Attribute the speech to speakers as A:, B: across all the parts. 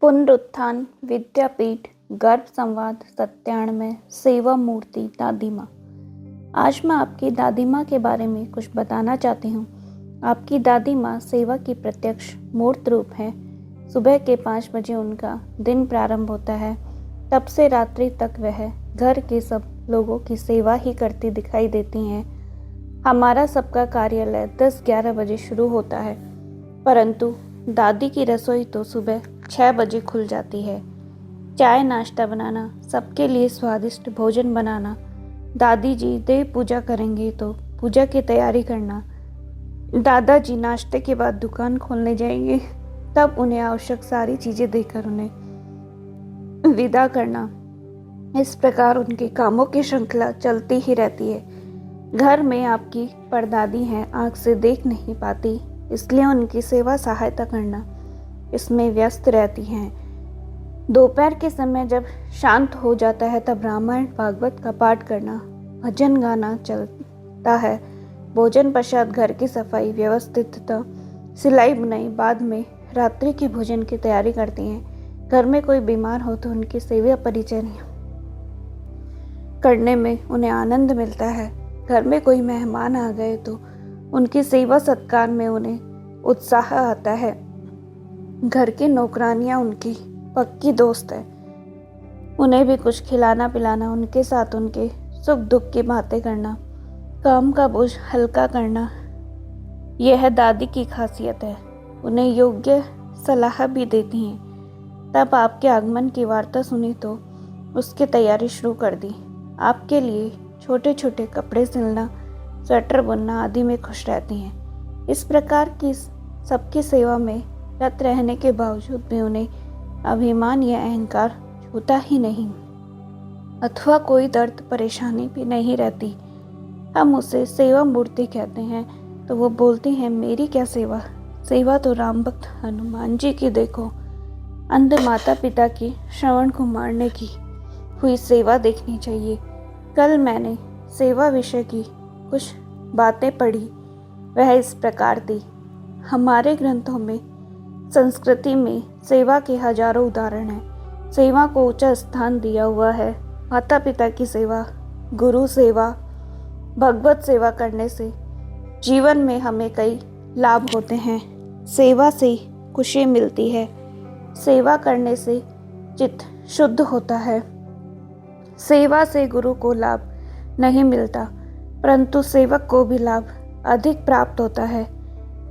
A: पुनरुत्थान विद्यापीठ गर्भ संवाद 97 सेवा मूर्ति दादी माँ। आज मैं आपकी दादी माँ के बारे में कुछ बताना चाहती हूँ। आपकी दादी माँ सेवा की प्रत्यक्ष मूर्त रूप है। सुबह के 5 बजे उनका दिन प्रारंभ होता है। तब से रात्रि तक वह घर के सब लोगों की सेवा ही करती दिखाई देती हैं। हमारा सबका कार्यालय 10-11 बजे शुरू होता है, परंतु दादी की रसोई तो सुबह 6 बजे खुल जाती है। चाय नाश्ता बनाना, सबके लिए स्वादिष्ट भोजन बनाना, दादी जी देव पूजा करेंगे तो पूजा की तैयारी करना, दादाजी नाश्ते के बाद दुकान खोलने जाएंगे, तब उन्हें आवश्यक सारी चीज़ें देकर उन्हें विदा करना। इस प्रकार उनके कामों की श्रृंखला चलती ही रहती है। घर में आपकी परदादी हैं, आँख से देख नहीं पाती, इसलिए उनकी सेवा सहायता करना इसमें व्यस्त रहती हैं। दोपहर के समय जब शांत हो जाता है तब रामायण भागवत का पाठ करना, भजन गाना चलता है। भोजन पश्चात घर की सफाई व्यवस्थितता, सिलाई बुनाई, बाद में रात्रि के भोजन की तैयारी करती हैं। घर में कोई बीमार हो तो उनकी सेवा परिचर्या करने में उन्हें आनंद मिलता है। घर में कोई मेहमान आ गए तो उनकी सेवा सत्कार में उन्हें उत्साह आता है। घर की नौकरानियां उनकी पक्की दोस्त है। उन्हें भी कुछ खिलाना पिलाना, उनके साथ उनके सुख दुख की बातें करना, काम का बोझ हल्का करना, यह दादी की खासियत है। उन्हें योग्य सलाह भी देती हैं। तब आपके आगमन की वार्ता सुनी तो उसकी तैयारी शुरू कर दी। आपके लिए छोटे छोटे कपड़े सिलना, स्वेटर बुनना आदि में खुश रहती हैं। इस प्रकार की सबकी सेवा में रत रहने के बावजूद भी उन्हें अभिमान या अहंकार छूता ही नहीं, अथवा कोई दर्द परेशानी भी नहीं रहती। हम उसे सेवा मूर्ति कहते हैं तो वो बोलती हैं, मेरी क्या सेवा, सेवा तो राम भक्त हनुमान जी की देखो। अंध माता पिता की श्रवण को मारने की हुई सेवा देखनी चाहिए। कल मैंने सेवा विषय की कुछ बातें पढ़ी, वह इस प्रकार थी। हमारे ग्रंथों में संस्कृति में सेवा के हजारों उदाहरण हैं। सेवा को ऊंचा स्थान दिया हुआ है। माता पिता की सेवा, गुरु सेवा, भगवत सेवा करने से जीवन में हमें कई लाभ होते हैं। सेवा से खुशी मिलती है। सेवा करने से चित्त शुद्ध होता है। सेवा से गुरु को लाभ नहीं मिलता, परंतु सेवक को भी लाभ अधिक प्राप्त होता है।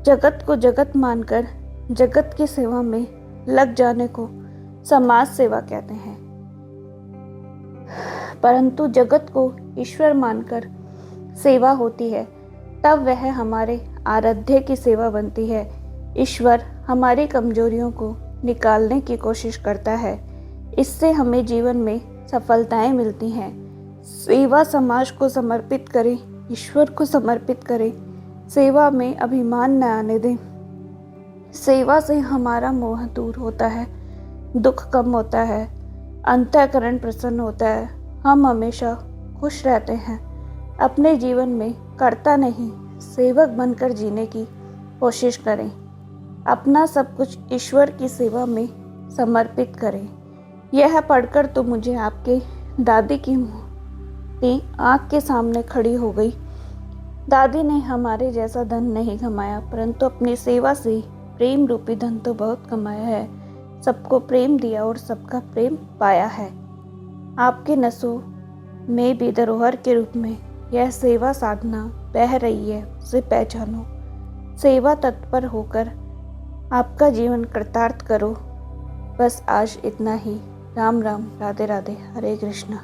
A: जगत को जगत मानकर जगत की सेवा में लग जाने को समाज सेवा कहते हैं, परंतु जगत को ईश्वर मानकर सेवा होती है तब वह हमारे आराध्य की सेवा बनती है। ईश्वर हमारी कमजोरियों को निकालने की कोशिश करता है, इससे हमें जीवन में सफलताएं मिलती हैं। सेवा समाज को समर्पित करें, ईश्वर को समर्पित करें। सेवा में अभिमान न आने दें। सेवा से हमारा मोह दूर होता है, दुख कम होता है, अंतःकरण प्रसन्न होता है। हम हमेशा खुश रहते हैं। अपने जीवन में कर्ता नहीं, सेवक बनकर जीने की कोशिश करें। अपना सब कुछ ईश्वर की सेवा में समर्पित करें। यह पढ़कर तो मुझे आपके दादी की मूर्ति आँख के सामने खड़ी हो गई। दादी ने हमारे जैसा धन नहीं कमाया, परंतु अपनी सेवा से प्रेम रूपी धन तो बहुत कमाया है। सबको प्रेम दिया और सबका प्रेम पाया है। आपके नसों में भी धरोहर के रूप में यह सेवा साधना बह रही है, उसे पहचानो। सेवा तत्पर होकर आपका जीवन कृतार्थ करो। बस आज इतना ही। राम राम, राधे राधे, हरे कृष्णा।